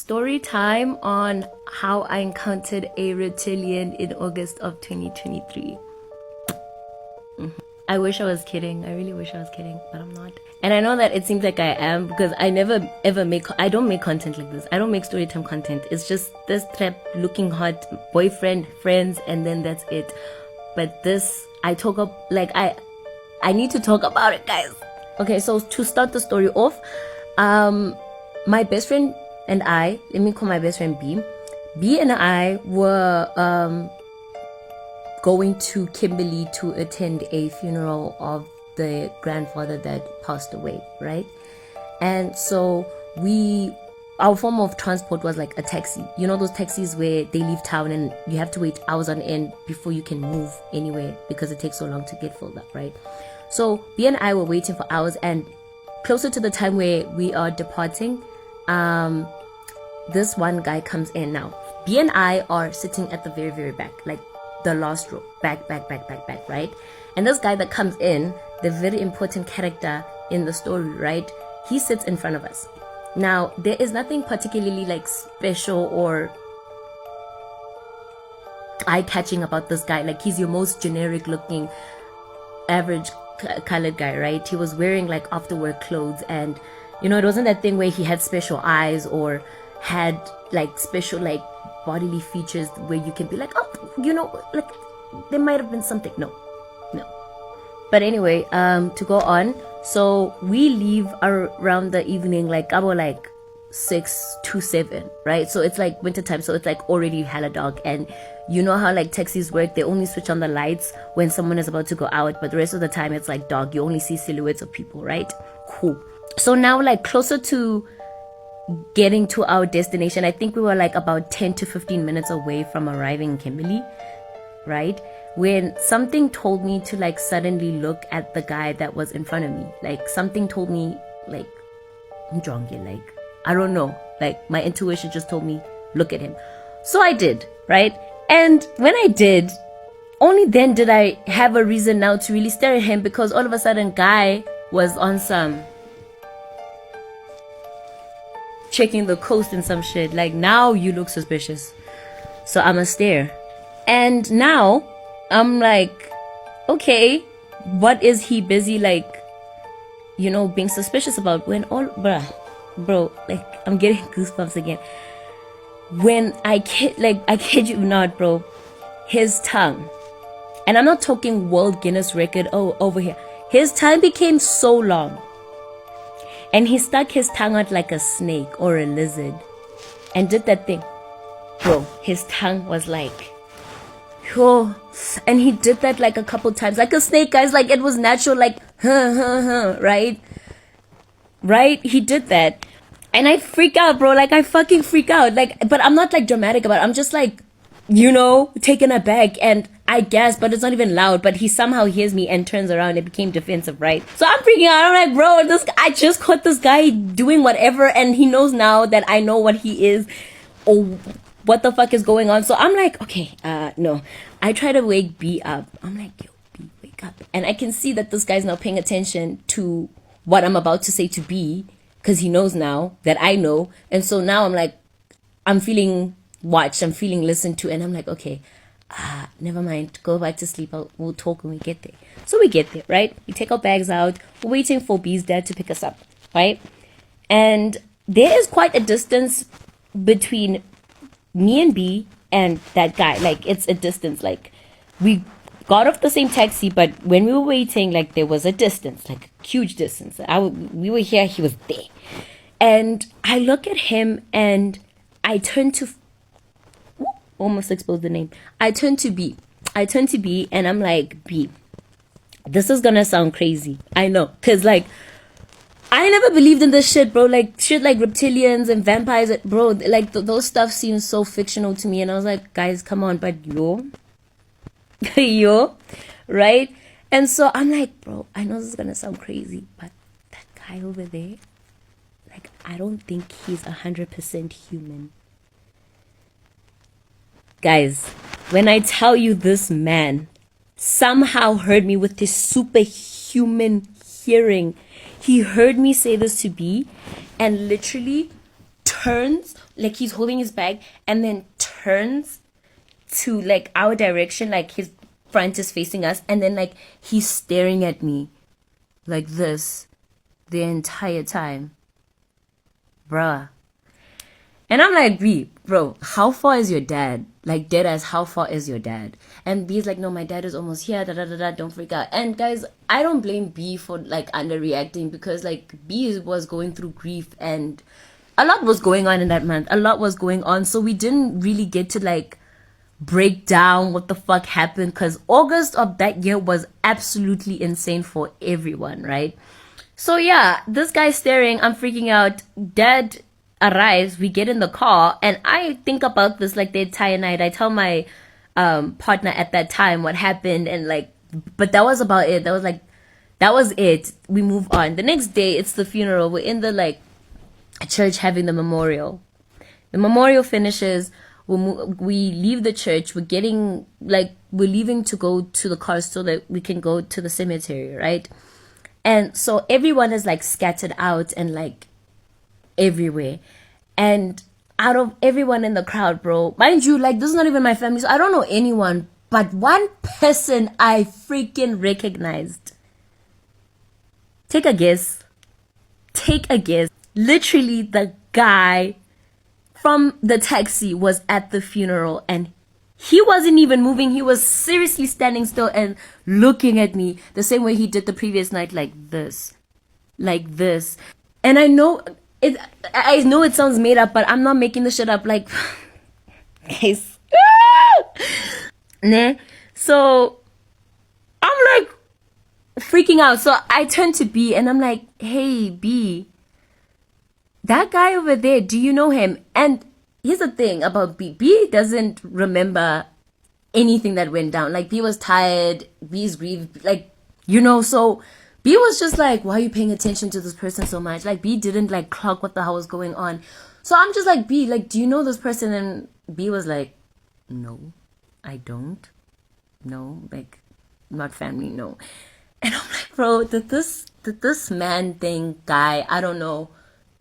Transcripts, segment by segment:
story time on how I encountered a reptilian in August of 2023. I wish I was kidding. I really wish I was kidding, but I'm not. And I know that it seems like I am because I never ever I don't make content like this. I don't make storytime content. It's just this trap looking hot boyfriend, friends, and then that's it. But this, I talk up, like I need to talk about it, guys. Okay, so to start the story off, my best friend and I, let me call my best friend B. B and I were going to Kimberley to attend a funeral of the grandfather that passed away, right? And so our form of transport was like a taxi. You know those taxis where they leave town and you have to wait hours on end before you can move anywhere because it takes so long to get filled up, right? So B and I were waiting for hours, and closer to the time where we are departing, this one guy comes in. Now B and I are sitting at the very, very back, like the last row, back, right? And this guy that comes in, the very important character in the story, right? He sits in front of us. Now, there is nothing particularly like special or eye-catching about this guy. Like, he's your most generic looking, average colored guy, right? He was wearing like after work clothes, and you know, it wasn't that thing where he had special eyes or had like special like bodily features where you can be like, oh, you know, like there might have been something. No. But anyway, to go on, so we leave around the evening, like about like 6 to 7, right? So it's like winter time, so it's like already hella dark. And you know how like taxis work, they only switch on the lights when someone is about to go out, but the rest of the time it's like dark. You only see silhouettes of people, right? Cool. So now, like closer to getting to our destination, I think we were like about 10 to 15 minutes away from arriving in Kimberley, right? When something told me to like suddenly look at the guy that was in front of me. Like something told me like, like I don't know, like my intuition just told me look at him. So I did, right? And when I did, only then did I have a reason now to really stare at him, because all of a sudden guy was on some checking the coast and some shit. Like, now you look suspicious, so I'ma stare. And now I'm like, okay, what is he busy like, you know, being suspicious about? When all bro, like I'm getting goosebumps again. When I kid you not, bro, his tongue, and I'm not talking world Guinness record over here, his tongue became so long, and he stuck his tongue out like a snake or a lizard and did that thing. Bro, his tongue was like, oh, and he did that like a couple times, like a snake, guys. Like it was natural, like right? He did that, and I freak out, bro. Like I fucking freak out. Like, but I'm not like dramatic about it. I'm just like, you know, taken aback, and I guess, but it's not even loud. But he somehow hears me and turns around and became defensive, right? So I'm freaking out. I'm like, bro, I just caught this guy doing whatever, and he knows now that I know what he is. Oh, what the fuck is going on? So I'm like, okay, no. I try to wake B up. I'm like, yo, B, wake up. And I can see that this guy's now paying attention to what I'm about to say to B, because he knows now that I know. And so now I'm like, I'm feeling watched, I'm feeling listened to, and I'm like, okay, never mind, go back to sleep. We'll talk when we get there. So we get there, right? We take our bags out. We're waiting for B's dad to pick us up, right? And there is quite a distance between me and B and that guy. Like, it's a distance. Like, we got off the same taxi, but when we were waiting, like, there was a distance, like a huge distance. We were here, he was there. And I look at him and I turn to, almost exposed the name. I turn to B and I'm like, B, this is gonna sound crazy. I know, cause like, I never believed in this shit, bro. Like, shit like reptilians and vampires, bro, like those stuff seems so fictional to me. And I was like, guys, come on, but yo, right? And so I'm like, bro, I know this is gonna sound crazy, but that guy over there, like, I don't think he's 100% human. Guys, when I tell you this man somehow heard me with this superhuman hearing, he heard me say this to B and literally turns like he's holding his bag and then turns to like our direction, like his front is facing us, and then like he's staring at me like this the entire time, bruh. And I'm like, B, bro, how far is your dad? Like, dead ass, how far is your dad? And B's like, no, my dad is almost here, da da da da, don't freak out. And guys, I don't blame B for like underreacting, because like B was going through grief and a lot was going on in that month. A lot was going on. So we didn't really get to like break down what the fuck happened, because August of that year was absolutely insane for everyone, right? So yeah, this guy's staring, I'm freaking out. Dad arrives, we get in the car, and I think about this like the entire night. I tell my partner at that time what happened, and like, but that was about it. That was it. We move on. The next day, it's the funeral. We're in the like church having the memorial. The memorial finishes. We leave the church. We're leaving to go to the car so that we can go to the cemetery, right? And so everyone is like scattered out and like everywhere. And out of everyone in the crowd, bro, mind you, like this is not even my family, so I don't know anyone, but one person I freaking recognized. Take a guess. Literally, the guy from the taxi was at the funeral, and he wasn't even moving. He was seriously standing still and looking at me the same way he did the previous night, like this. And I know it sounds made up, but I'm not making this shit up. Like, guys, nah. So I'm like freaking out. So I turn to B and I'm like, hey B, that guy over there, do you know him? And here's the thing about B. B doesn't remember anything that went down. Like, B was tired, B's grieved, like, you know, so B was just like, why are you paying attention to this person so much? Like, B didn't like clock what the hell was going on. So I'm just like, B, like, do you know this person? And B was like, no, I don't. No, like, not family, no. And I'm like, bro, did this man thing guy, I don't know,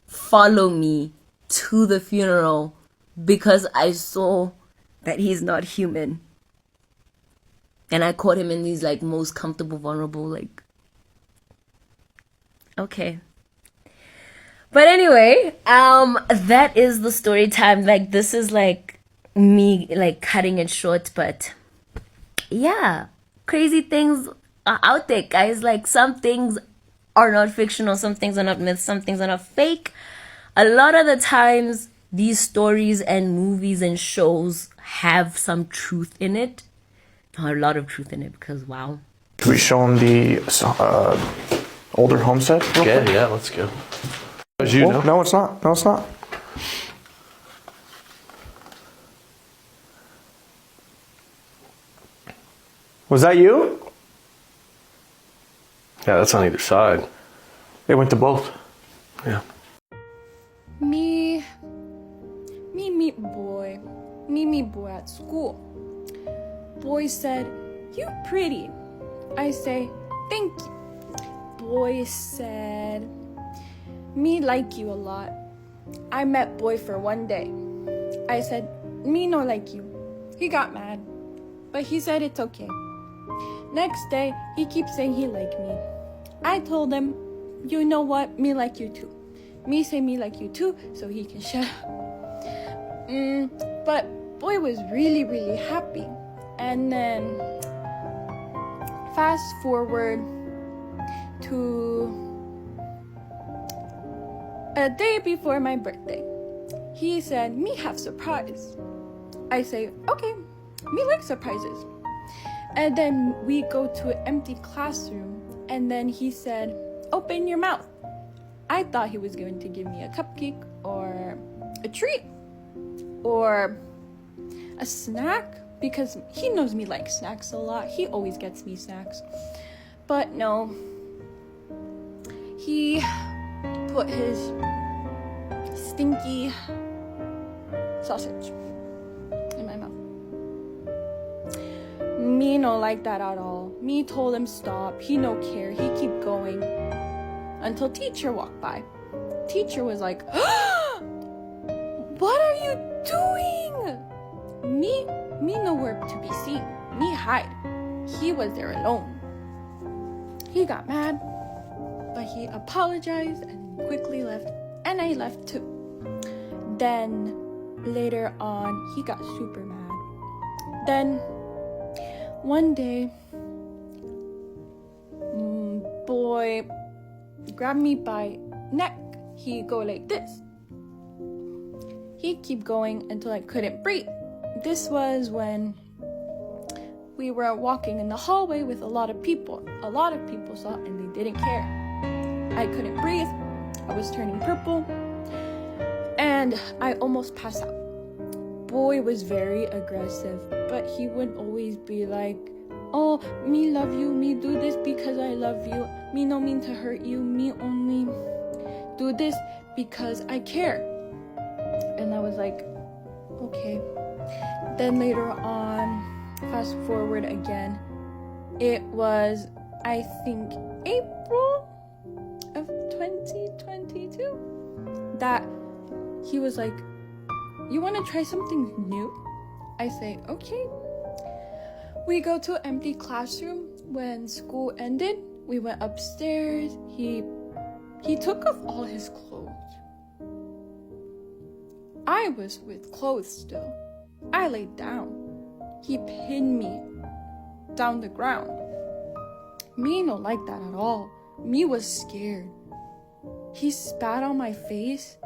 follow me to the funeral because I saw that he's not human, and I caught him in these like most comfortable, vulnerable, like, okay. But anyway, that is the story time. Like, this is like me like cutting it short, but yeah, crazy things are out there, guys. Like, some things are not fictional, some things are not myths, some things are not fake. A lot of the times, these stories and movies and shows have some truth in it. Not a lot of truth in it, because wow. Can we show them the older homestead? Okay, yeah, let's go. As you know. No, it's not. No, it's not. Was that you? Yeah, that's on either side. They went to both. Yeah. Me meet boy at school. Boy said, "You pretty." I say, "Thank you." Boy said, "Me like you a lot." I met boy for one day. I said, "Me no like you." He got mad, but he said it's okay. Next day, he keeps saying he like me. I told him, "You know what? Me like you too." Me say me like you too, so he can shut up. But boy was really, really happy. And then fast forward to a day before my birthday. He said, "Me have surprise." I say, "Okay, me like surprises." And then we go to an empty classroom, and then he said, "Open your mouth." I thought he was going to give me a cupcake or a treat or a snack, because he knows me like snacks a lot. He always gets me snacks. But no, he put his stinky sausage in my mouth. Me no like that at all. Me told him stop. He no care. He keep going. Until teacher walked by. Teacher was like, "What are doing? Me nowhere to be seen. Me hide. He was there alone. He got mad, but he apologized and quickly left, and I left too. Then later on, he got super mad. Then one day, boy grabbed me by neck. He go like this. He keep going until I couldn't breathe. This was when we were walking in the hallway with a lot of people. A lot of people saw it and they didn't care. I couldn't breathe. I was turning purple. And I almost passed out. Boy was very aggressive, but he would always be like, oh, me love you, me do this because I love you, me no mean to hurt you, me only do this because I care. And I was like, okay. Then later on, fast forward again, it was, I think, April of 2022, that he was like, you want to try something new? I say, okay. We go to an empty classroom. When school ended, we went upstairs. He took off all his clothes. I was with clothes still. I laid down. He pinned me down the ground. Me no like that at all. Me was scared. He spat on my face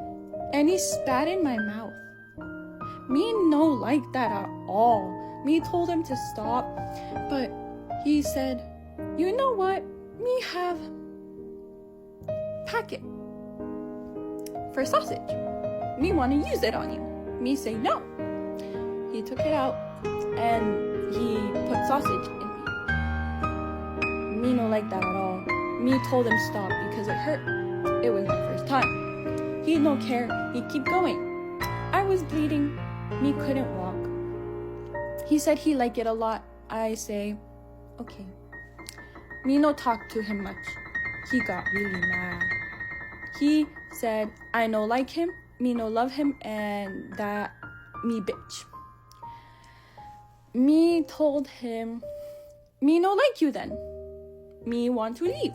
and he spat in my mouth. Me no like that at all. Me told him to stop, but he said, you know what? Me have packet for sausage. Me want to use it on you. Me say no. He took it out and he put sausage in me. Me no like that at all. Me told him stop because it hurt. It was my first time. He no care. He keep going. I was bleeding. Me couldn't walk. He said he liked it a lot. I say, okay. Me no talk to him much. He got really mad. He said, I no like him, me no love him, and that me bitch. Me told him, me no like you then. Me want to leave.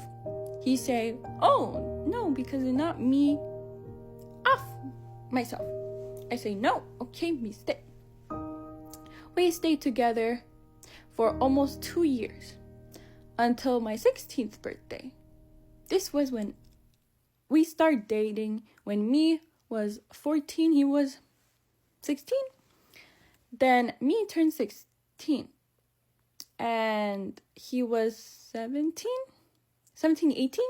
He say, oh, no, because it's not me off myself. I say, no, okay, me stay. We stayed together for almost 2 years until my 16th birthday. This was when we started dating. When me was 14, he was 16. Then me turned 16 and he was 17, 18.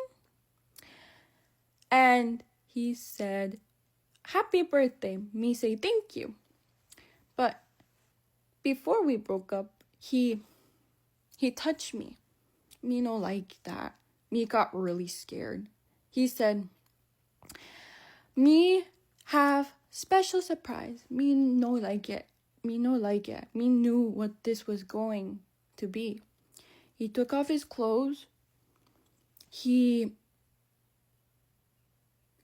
And he said, happy birthday. Me say thank you. But before we broke up, he touched me. Me no like that. Me got really scared. He said, me have special surprise. Me no like it. Me no like it. Me knew what this was going to be. He took off his clothes. He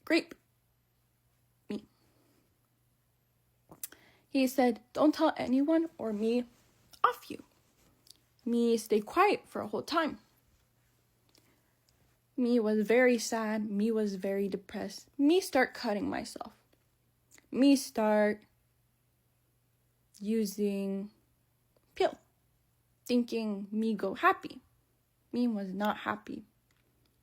raped me. He said, don't tell anyone or me off you. Me stay quiet for a whole time. Me was very sad. Me was very depressed. Me start cutting myself. Me start using pill. Thinking me go happy. Me was not happy.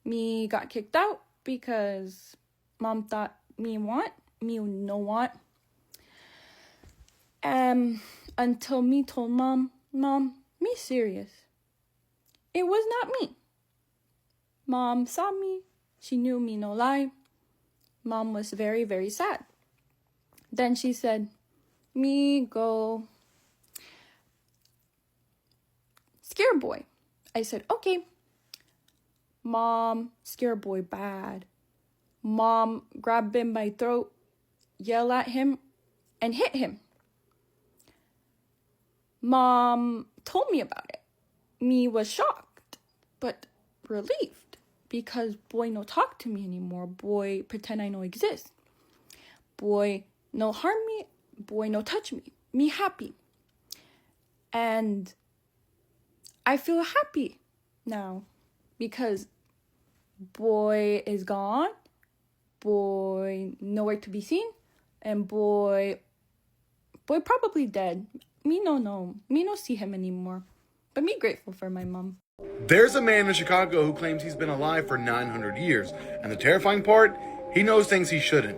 Me got kicked out because mom thought me no want. Until me told mom, me serious. It was not me. Mom saw me. She knew me no lie. Mom was very, very sad. Then she said, me go scare boy. I said, okay. Mom scare boy bad. Mom grabbed him by throat, yell at him, and hit him. Mom told me about it. Me was shocked, but relieved, because boy no talk to me anymore. Boy pretend I no exist. Boy no harm me, boy no touch me. Me happy. And I feel happy now because boy is gone, boy nowhere to be seen, and boy probably dead. Me no see him anymore. But me grateful for my mom. There's a man in Chicago who claims he's been alive for 900 years, and the terrifying part, he knows things he shouldn't.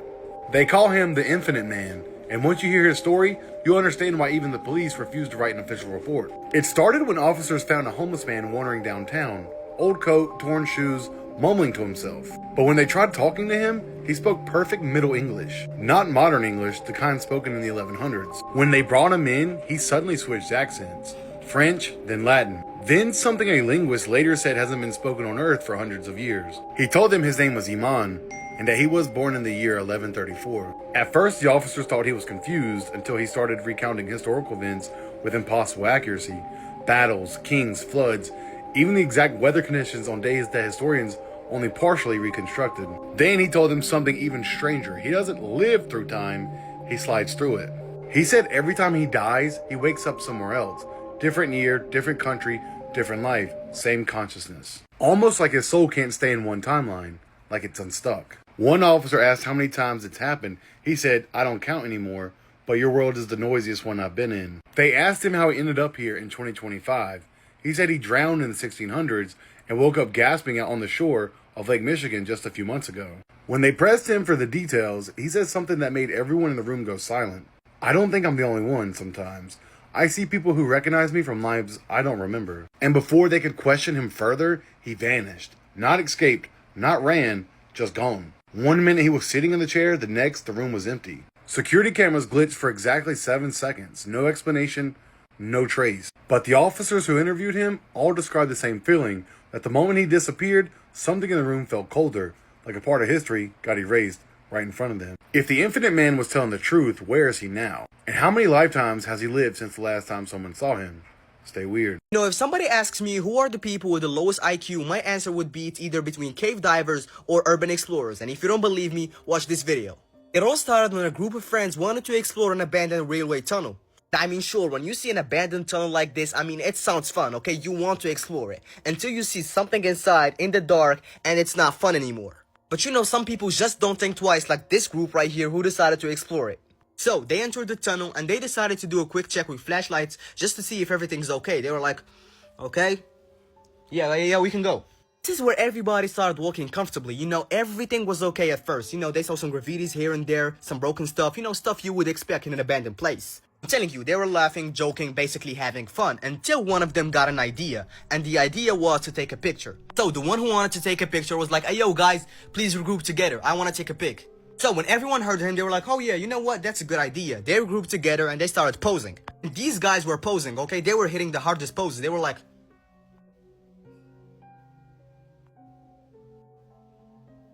They call him the Infinite Man, and once you hear his story, you'll understand why even the police refused to write an official report. It started when officers found a homeless man wandering downtown, old coat, torn shoes, mumbling to himself. But when they tried talking to him, he spoke perfect Middle English, not modern English, the kind spoken in the 1100s. When they brought him in, he suddenly switched accents. French, then Latin. Then something a linguist later said hasn't been spoken on Earth for hundreds of years. He told them his name was Iman, and that he was born in the year 1134. At first, the officers thought he was confused until he started recounting historical events with impossible accuracy. Battles, kings, floods, even the exact weather conditions on days that historians only partially reconstructed. Then he told them something even stranger. He doesn't live through time, he slides through it. He said every time he dies, he wakes up somewhere else. Different year, different country, different life, same consciousness. Almost like his soul can't stay in one timeline, like it's unstuck. One officer asked how many times it's happened. He said, I don't count anymore, but your world is the noisiest one I've been in. They asked him how he ended up here in 2025. He said he drowned in the 1600s and woke up gasping out on the shore of Lake Michigan just a few months ago. When they pressed him for the details, he said something that made everyone in the room go silent. I don't think I'm the only one sometimes. I see people who recognize me from lives I don't remember. And before they could question him further, he vanished. Not escaped, not ran, just gone. 1 minute he was sitting in the chair, the next the room was empty. Security cameras glitched for exactly 7 seconds. No explanation, no trace. But the officers who interviewed him all described the same feeling, that the moment he disappeared, something in the room felt colder, like a part of history got erased right in front of them. If the Infinite Man was telling the truth, where is he now? And how many lifetimes has he lived since the last time someone saw him? Stay weird. You know, if somebody asks me who are the people with the lowest IQ, my answer would be it's either between cave divers or urban explorers. And if you don't believe me, watch this video. It all started when a group of friends wanted to explore an abandoned railway tunnel. I mean, sure, when you see an abandoned tunnel like this, I mean, it sounds fun, okay? You want to explore it. Until you see something inside in the dark and it's not fun anymore. But you know, some people just don't think twice, like this group right here who decided to explore it. So they entered the tunnel and they decided to do a quick check with flashlights just to see if everything's okay. They were like, okay, yeah, we can go. This is where everybody started walking comfortably. You know, everything was okay at first. You know, they saw some graffitis here and there, some broken stuff, you know, stuff you would expect in an abandoned place. I'm telling you, they were laughing, joking, basically having fun, until one of them got an idea, and the idea was to take a picture. So the one who wanted to take a picture was like, hey yo guys, please regroup together, I want to take a pic. So when everyone heard him, they were like, oh yeah, you know what, that's a good idea. They regrouped together and they started posing. And these guys were posing, okay, they were hitting the hardest poses. They were like,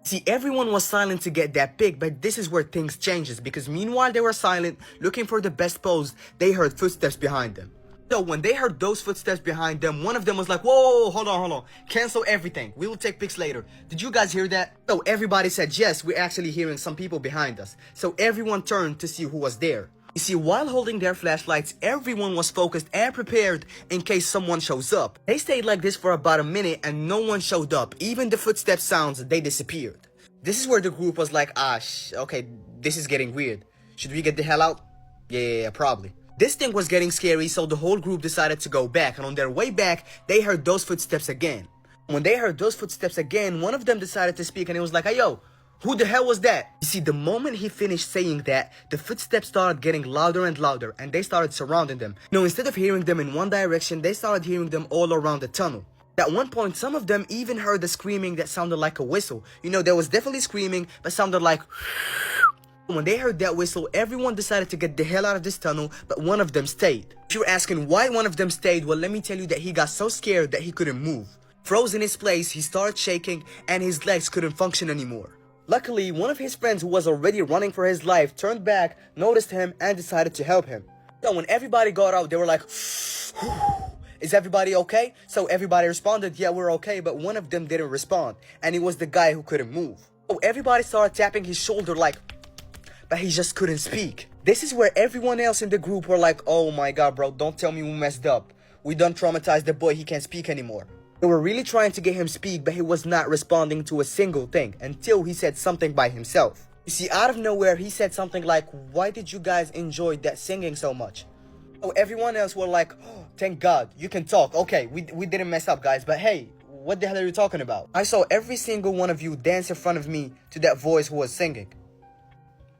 see, everyone was silent to get that pic, but this is where things changes, because meanwhile they were silent, looking for the best pose, they heard footsteps behind them. So when they heard those footsteps behind them, one of them was like, whoa, hold on, cancel everything, we will take pics later. Did you guys hear that? So everybody said, yes, we're actually hearing some people behind us. So everyone turned to see who was there. You see, while holding their flashlights, everyone was focused and prepared in case someone shows up. They stayed like this for about a minute and no one showed up. Even the footstep sounds, they disappeared. This is where the group was like, okay, this is getting weird. Should we get the hell out? Yeah, probably. This thing was getting scary, so the whole group decided to go back. And on their way back, they heard those footsteps again. When they heard those footsteps again, one of them decided to speak and he was like, hey yo, who the hell was that? You see, the moment he finished saying that, the footsteps started getting louder and louder and they started surrounding them. You know, instead of hearing them in one direction, they started hearing them all around the tunnel. At one point, some of them even heard the screaming that sounded like a whistle. You know, there was definitely screaming, but sounded like... When they heard that whistle, everyone decided to get the hell out of this tunnel, but one of them stayed. If you're asking why one of them stayed, well, let me tell you that he got so scared that he couldn't move. Froze in his place, he started shaking, and his legs couldn't function anymore. Luckily, one of his friends who was already running for his life turned back, noticed him, and decided to help him. So when everybody got out, they were like, is everybody okay? So everybody responded, yeah, we're okay, but one of them didn't respond, and it was the guy who couldn't move. So everybody started tapping his shoulder like, but he just couldn't speak. This is where everyone else in the group were like, oh my god, bro, don't tell me we messed up. We done traumatized the boy, he can't speak anymore. They were really trying to get him speak, but he was not responding to a single thing until he said something by himself. You see, out of nowhere, he said something like, why did you guys enjoy that singing so much? So everyone else were like, oh, thank God, you can talk. Okay, we didn't mess up, guys, but hey, what the hell are you talking about? I saw every single one of you dance in front of me to that voice who was singing.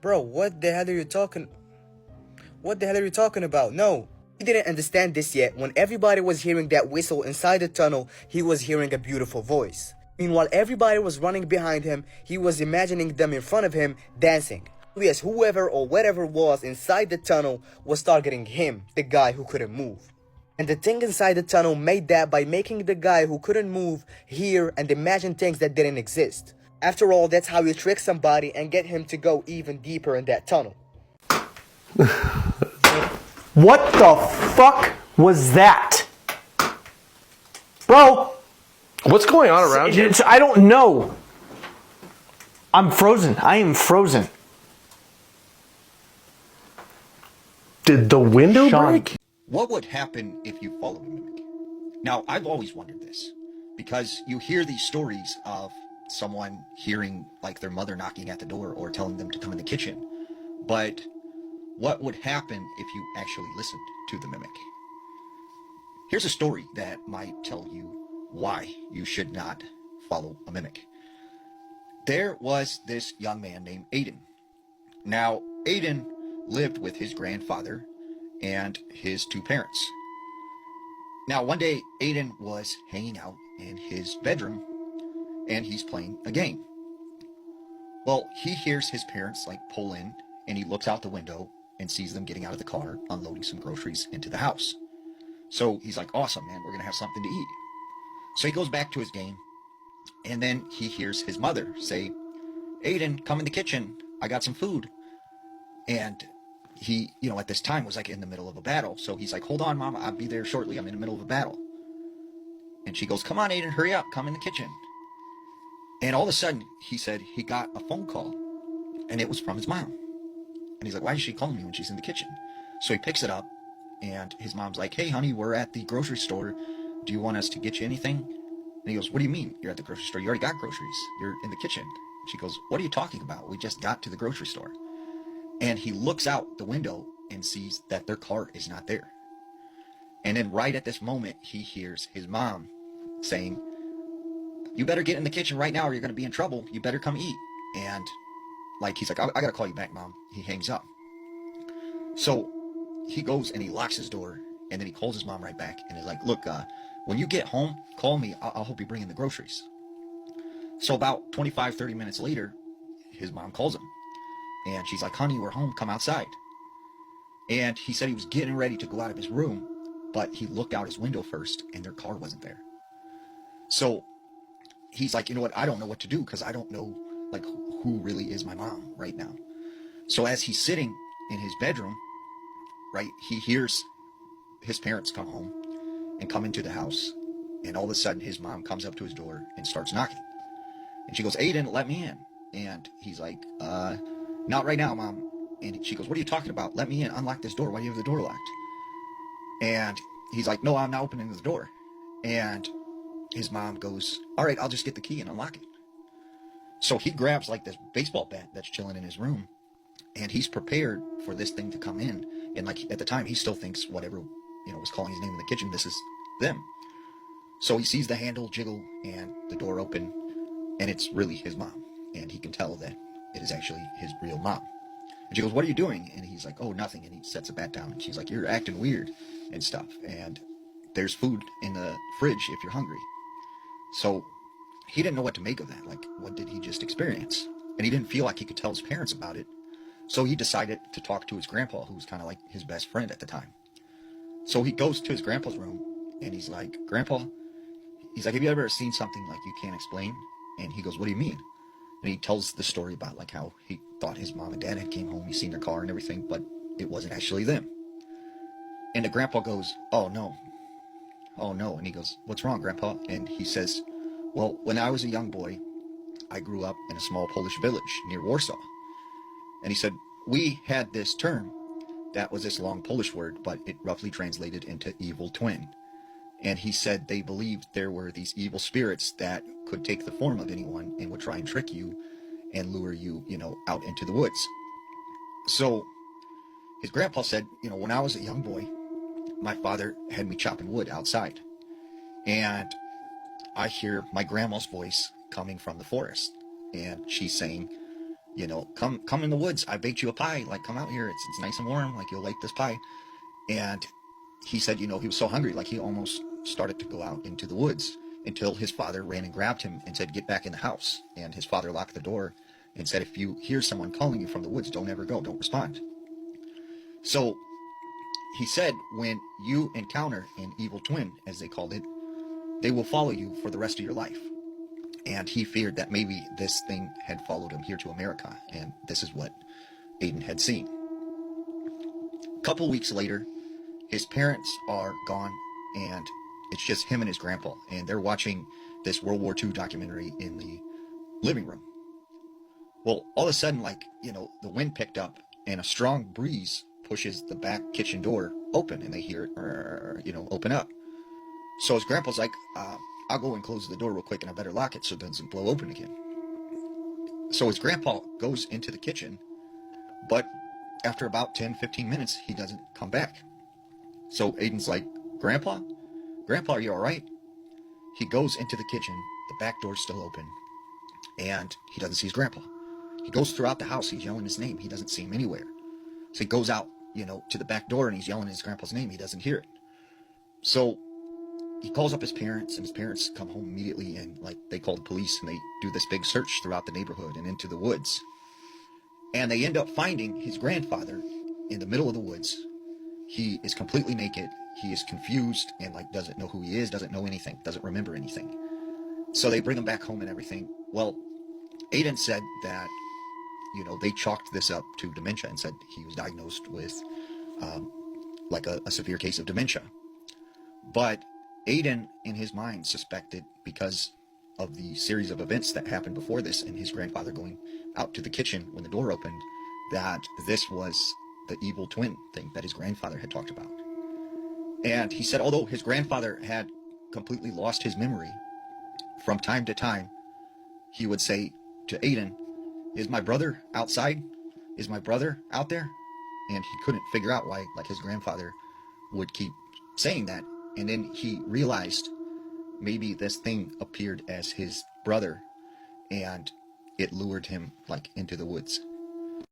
Bro, what the hell are you talking about? No. He didn't understand this yet. When everybody was hearing that whistle inside the tunnel, he was hearing a beautiful voice. Meanwhile, everybody was running behind him. He was imagining them in front of him dancing. Yes, whoever or whatever was inside the tunnel was targeting him, the guy who couldn't move. And the thing inside the tunnel made that by making the guy who couldn't move hear and imagine things that didn't exist. After all, that's how you trick somebody and get him to go even deeper in that tunnel. What the fuck was that? Bro! What's going on around you? I don't know. I'm frozen. I am frozen. Did the window Sean. break? What would happen if you followed a mimic? Now, I've always wondered this, because you hear these stories of someone hearing like their mother knocking at the door or telling them to come in the kitchen. But what would happen if you actually listened to the mimic? Here's a story that might tell you why you should not follow a mimic. There was this young man named Aiden. Now, Aiden lived with his grandfather and his two parents. Now, one day, Aiden was hanging out in his bedroom and he's playing a game. Well, he hears his parents like pull in and he looks out the window and sees them getting out of the car, unloading some groceries into the house. So he's like, awesome, man, we're gonna have something to eat. So he goes back to his game, and then he hears his mother say, Aiden, come in the kitchen, I got some food. And he, at this time was like in the middle of a battle. So he's like, hold on, Mom, I'll be there shortly, I'm in the middle of a battle. And she goes, come on, Aiden, hurry up, come in the kitchen. And all of a sudden, he said he got a phone call, and it was from his mom. And he's like, why is she calling me when she's in the kitchen? So he picks it up, and his mom's like, hey, honey, we're at the grocery store. Do you want us to get you anything? And he goes, what do you mean you're at the grocery store? You already got groceries. You're in the kitchen. She goes, what are you talking about? We just got to the grocery store. And he looks out the window and sees that their car is not there. And then right at this moment, he hears his mom saying, you better get in the kitchen right now or you're going to be in trouble. You better come eat. And he's like, I got to call you back, Mom. He hangs up. So he goes and he locks his door, and then he calls his mom right back and is like, look, when you get home, call me. I'll help you bring in the groceries. So about 25, 30 minutes later, his mom calls him. And she's like, honey, we're home. Come outside. And he said he was getting ready to go out of his room, but he looked out his window first, and their car wasn't there. So he's like, you know what? I don't know what to do because I don't know, who really is my mom right now. So as he's sitting in his bedroom, right, he hears his parents come home and come into the house. And all of a sudden, his mom comes up to his door and starts knocking. And she goes, Aiden, let me in. And he's like, not right now, Mom. And she goes, what are you talking about? Let me in. Unlock this door. Why do you have the door locked? And he's like, no, I'm not opening the door. And his mom goes, all right, I'll just get the key and unlock it. So he grabs this baseball bat that's chilling in his room, and he's prepared for this thing to come in. And at the time, he still thinks whatever, was calling his name in the kitchen, this is them. So he sees the handle jiggle and the door open, and it's really his mom. And he can tell that it is actually his real mom. And she goes, what are you doing? And he's like, oh, nothing. And he sets the bat down. And she's like, you're acting weird and stuff. And there's food in the fridge if you're hungry. So he didn't know what to make of that. What did he just experience? And he didn't feel like he could tell his parents about it. So he decided to talk to his grandpa, who was kind of like his best friend at the time. So he goes to his grandpa's room, and he's like, Grandpa, he's like, have you ever seen something you can't explain? And he goes, what do you mean? And he tells the story about how he thought his mom and dad had came home, he's seen their car and everything, but it wasn't actually them. And the grandpa goes, oh no. And he goes, what's wrong, Grandpa? And he says, well, when I was a young boy, I grew up in a small Polish village near Warsaw. And he said, we had this term that was this long Polish word, but it roughly translated into evil twin. And he said they believed there were these evil spirits that could take the form of anyone and would try and trick you and lure you, out into the woods. So his grandpa said, when I was a young boy, my father had me chopping wood outside. And I hear my grandma's voice coming from the forest. And she's saying, come in the woods. I baked you a pie. Like, come out here. It's nice and warm. Like, you'll like this pie. And he said, he was so hungry, like he almost started to go out into the woods until his father ran and grabbed him and said, get back in the house. And his father locked the door and said, if you hear someone calling you from the woods, don't ever go. Don't respond. So he said, when you encounter an evil twin, as they called it, they will follow you for the rest of your life. And he feared that maybe this thing had followed him here to America, and this is what Aiden had seen. A couple weeks later, his parents are gone, and it's just him and his grandpa, and they're watching this World War II documentary in the living room. Well, all of a sudden, the wind picked up, and a strong breeze pushes the back kitchen door open, and they hear it, open up. So his grandpa's like, I'll go and close the door real quick, and I better lock it so it doesn't blow open again. So his grandpa goes into the kitchen, but after about 10-15 minutes, he doesn't come back. So Aiden's like, Grandpa, are you all right? He goes into the kitchen, the back door's still open, and he doesn't see his grandpa. He goes throughout the house, he's yelling his name, he doesn't see him anywhere. So he goes out, to the back door, and he's yelling his grandpa's name, he doesn't hear it. So he calls up his parents, and his parents come home immediately, and they call the police, and they do this big search throughout the neighborhood and into the woods. And they end up finding his grandfather in the middle of the woods. He is completely naked. He is confused and doesn't know who he is, doesn't know anything, doesn't remember anything. So they bring him back home and everything. Well, Aiden said that, they chalked this up to dementia and said he was diagnosed with a severe case of dementia. But Aiden, in his mind, suspected, because of the series of events that happened before this and his grandfather going out to the kitchen when the door opened, that this was the evil twin thing that his grandfather had talked about. And he said, although his grandfather had completely lost his memory, from time to time, he would say to Aiden, is my brother outside? Is my brother out there? And he couldn't figure out why, his grandfather would keep saying that. And then he realized maybe this thing appeared as his brother, and it lured him into the woods.